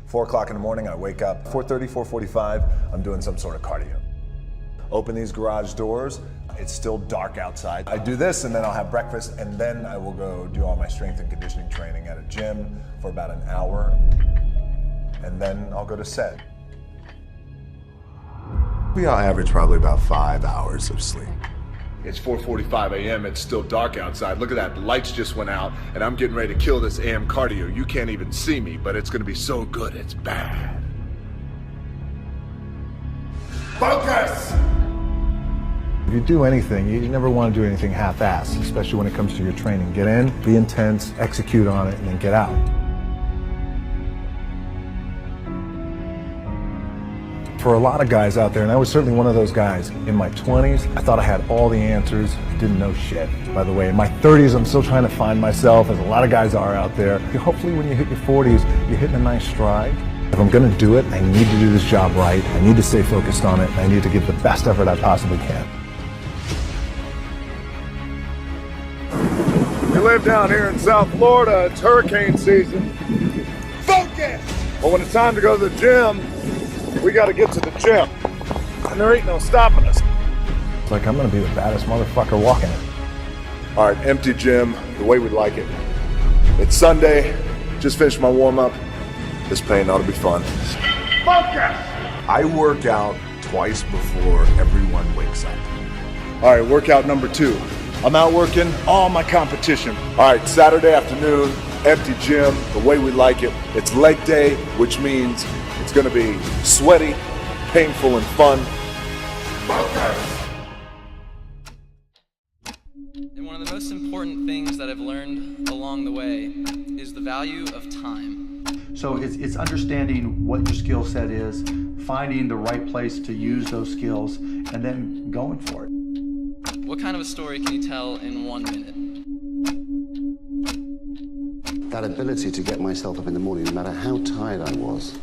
4 o'clock in the morning, I wake up. 4:30, 4:45, I'm doing some sort of cardio. Open these garage doors. It's still dark outside. I do this and then I'll have breakfast and then I will go do all my strength and conditioning training at a gym for about an hour. And then I'll go to set. We all average probably about 5 hours of sleep. It's 4:45 a.m. It's still dark outside. Look at that, the lights just went out and I'm getting ready to kill this AM cardio. You can't even see me, but it's gonna be so good, it's bad. Focus! If you do anything, you never want to do anything half-assed, especially when it comes to your training. Get in, be intense, execute on it, and then get out. For a lot of guys out there, and I was certainly one of those guys, in my 20s, I thought I had all the answers, didn't know shit. By the way, in my 30s, I'm still trying to find myself, as a lot of guys are out there. Hopefully when you hit your 40s, you're hitting a nice stride. If I'm gonna do it, I need to do this job right, I need to stay focused on it, and I need to give the best effort I possibly can. We live down here in South Florida, it's hurricane season. Focus! But when it's time to go to the gym, we gotta get to the gym. And there ain't no stopping us. It's like I'm gonna be the baddest motherfucker walking it. All right, empty gym, the way we like it. It's Sunday, just finished my warm-up. This pain ought to be fun. Focus! I work out twice before everyone wakes up. All right, workout number 2. I'm out working all my competition. All right, Saturday afternoon, empty gym, the way we like it. It's leg day, which means it's gonna be sweaty, painful, and fun. And one of the most important things that I've learned along the way is the value of time. So it's understanding what your skill set is, finding the right place to use those skills, and then going for it. What kind of a story can you tell in 1 minute? That ability to get myself up in the morning, no matter how tired I was,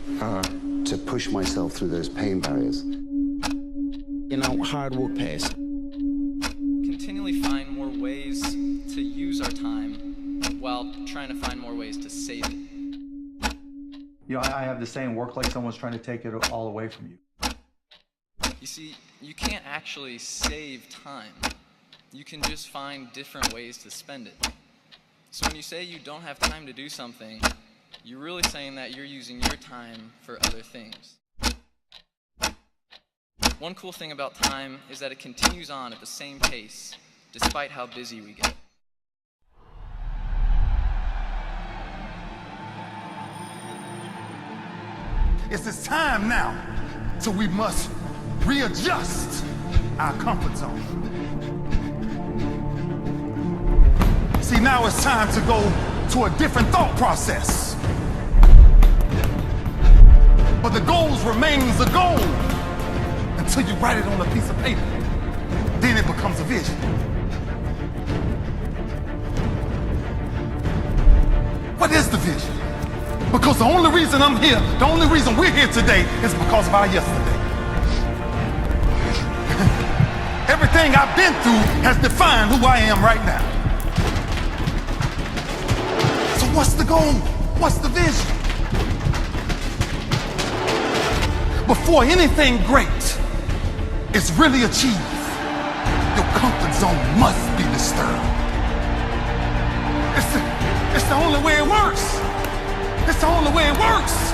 to push myself through those pain barriers. You know, hard work pays. Continually find more ways to use our time while trying to find more ways to save it. You know, I have the saying, work like someone's trying to take it all away from you. You see, you can't actually save time. You can just find different ways to spend it. So when you say you don't have time to do something, you're really saying that you're using your time for other things. One cool thing about time is that it continues on at the same pace, despite how busy we get. It's this time now, so we must readjust our comfort zone. See, now it's time to go to a different thought process. But the goals remains a goal until you write it on a piece of paper. Then it becomes a vision. What is the vision? Because the only reason I'm here, the only reason we're here today is because of our yesterday. Everything I've been through has defined who I am right now. So what's the goal? What's the vision? Before anything great is really achieved, your comfort zone must be disturbed. It's the only way it works. It's the only way it works.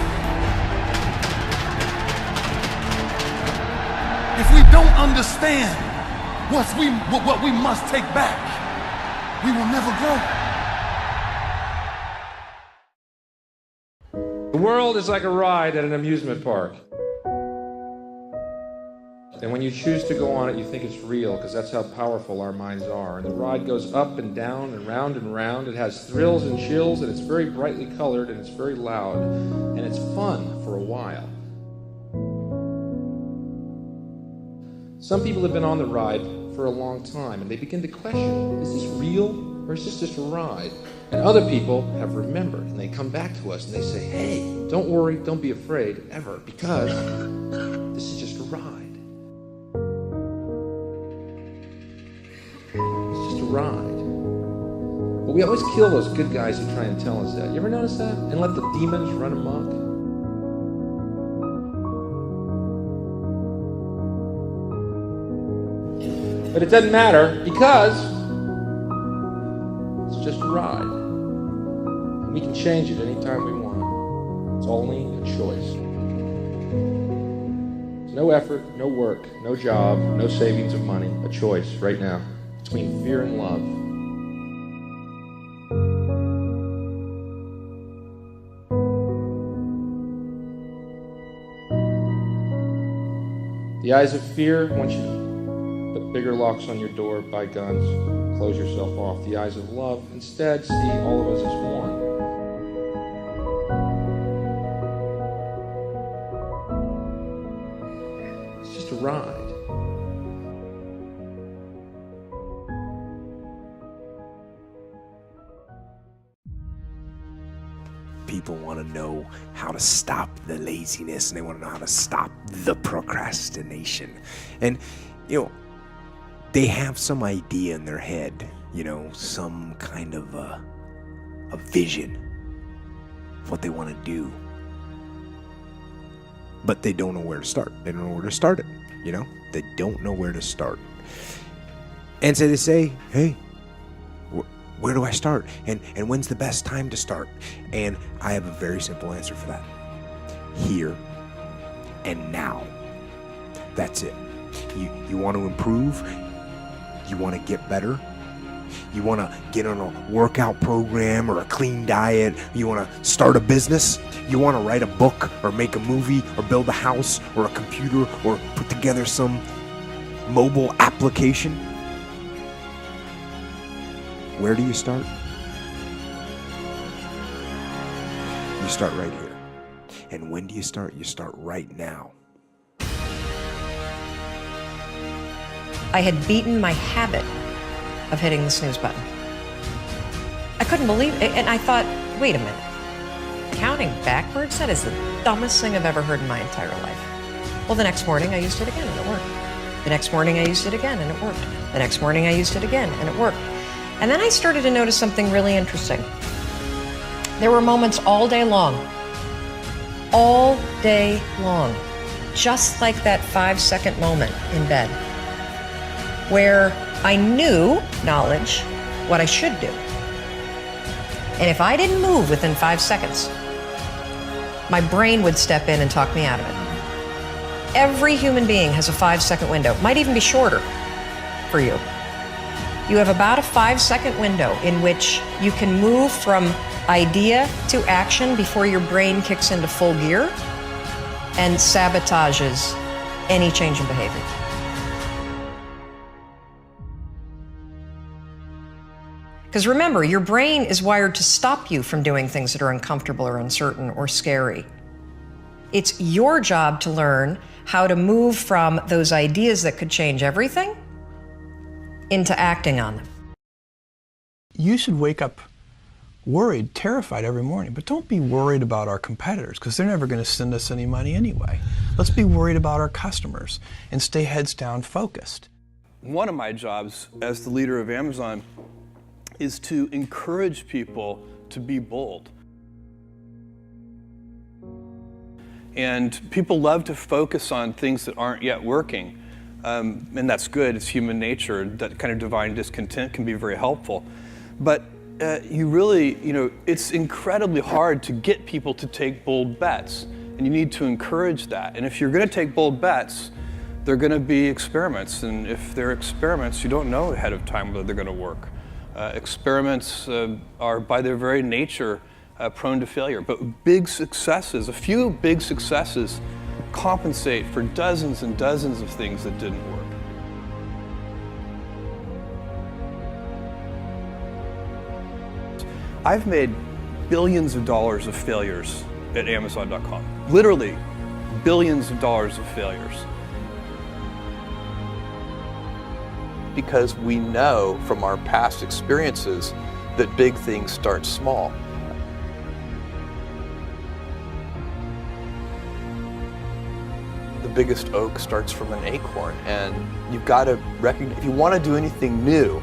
If we don't understand what we must take back, we will never grow. The world is like a ride at an amusement park. And when you choose to go on it, you think it's real, because that's how powerful our minds are. And the ride goes up and down and round and round. It has thrills and chills, and it's very brightly colored, and it's very loud. And it's fun for a while. Some people have been on the ride for a long time, and they begin to question, is this real, or is this just a ride? And other people have remembered, and they come back to us, and they say, hey, don't worry, don't be afraid, ever, because this is just a ride. Ride. But we always kill those good guys who try and tell us that. You ever notice that? And let the demons run amok? But it doesn't matter because it's just a ride. And we can change it anytime we want. It's only a choice. It's no effort, no work, no job, no savings of money. A choice right now between fear and love. The eyes of fear want you to put bigger locks on your door, buy guns, close yourself off. The eyes of love instead see all of us as one. It's just a ride. People want to know how to stop the laziness, and they want to know how to stop the procrastination. And, they have some idea in their head, some kind of a vision of what they want to do. But they don't know where to start. They don't know where to start it, They don't know where to start. And so they say, hey, where do I start? And when's the best time to start? And I have a very simple answer for that. Here and now. That's it. You want to improve? You want to get better? You want to get on a workout program or a clean diet? You want to start a business? You want to write a book or make a movie or build a house or a computer or put together some mobile application? Where do you start? You start right here. And when do you start? You start right now. I had beaten my habit of hitting the snooze button. I couldn't believe it, and I thought, wait a minute. Counting backwards? That is the dumbest thing I've ever heard in my entire life. Well, the next morning I used it again and it worked. The next morning I used it again and it worked. The next morning I used it again and it worked. And then I started to notice something really interesting. There were moments all day long, just like that 5-second moment in bed, where I knew, knowledge, what I should do. And if I didn't move within 5 seconds, my brain would step in and talk me out of it. Every human being has a 5-second window, might even be shorter for you. You have about a 5-second window in which you can move from idea to action before your brain kicks into full gear and sabotages any change in behavior. Because remember, your brain is wired to stop you from doing things that are uncomfortable or uncertain or scary. It's your job to learn how to move from those ideas that could change everything into acting on them. You should wake up worried, terrified every morning, but don't be worried about our competitors because they're never going to send us any money anyway. Let's be worried about our customers and stay heads down focused. One of my jobs as the leader of Amazon is to encourage people to be bold. And people love to focus on things that aren't yet working. And that's good, it's human nature. That kind of divine discontent can be very helpful. But it's incredibly hard to get people to take bold bets. And you need to encourage that. And if you're gonna take bold bets, they're gonna be experiments. And if they're experiments, you don't know ahead of time whether they're gonna work. Experiments are by their very nature prone to failure, but big successes, a few big successes compensate for dozens and dozens of things that didn't work. I've made billions of dollars of failures at Amazon.com. Literally billions of dollars of failures. Because we know from our past experiences that big things start small. The biggest oak starts from an acorn, and you've got to recognize, if you want to do anything new,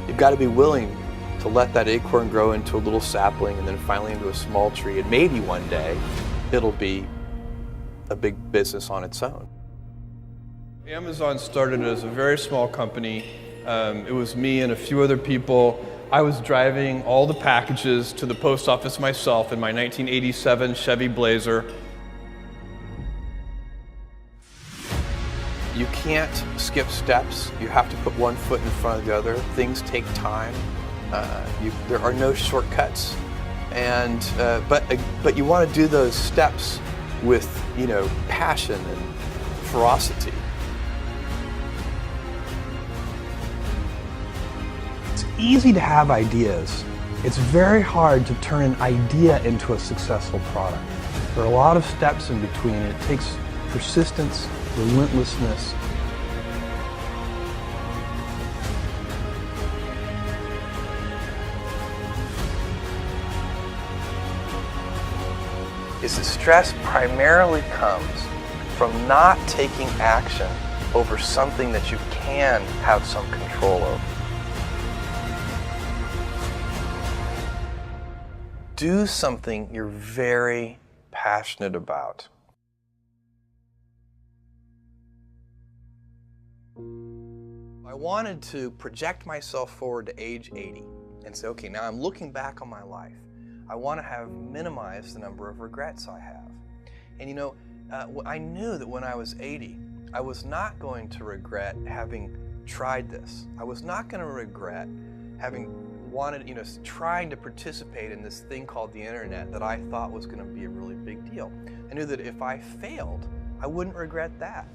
you've got to be willing to let that acorn grow into a little sapling and then finally into a small tree, and maybe one day it'll be a big business on its own. Amazon started as a very small company. It was me and a few other people. I was driving all the packages to the post office myself in my 1987 Chevy Blazer. You can't skip steps. You have to put one foot in front of the other. Things take time. There are no shortcuts. And but you want to do those steps with, passion and ferocity. It's easy to have ideas. It's very hard to turn an idea into a successful product. There are a lot of steps in between. It takes persistence, relentlessness. Is that stress primarily comes from not taking action over something that you can have some control over. Do something you're very passionate about. I wanted to project myself forward to age 80 and say, okay, now I'm looking back on my life. I want to have minimized the number of regrets I have. And I knew that when I was 80, I was not going to regret having tried this. I was not going to regret having wanted, trying to participate in this thing called the internet that I thought was going to be a really big deal. I knew that if I failed, I wouldn't regret that.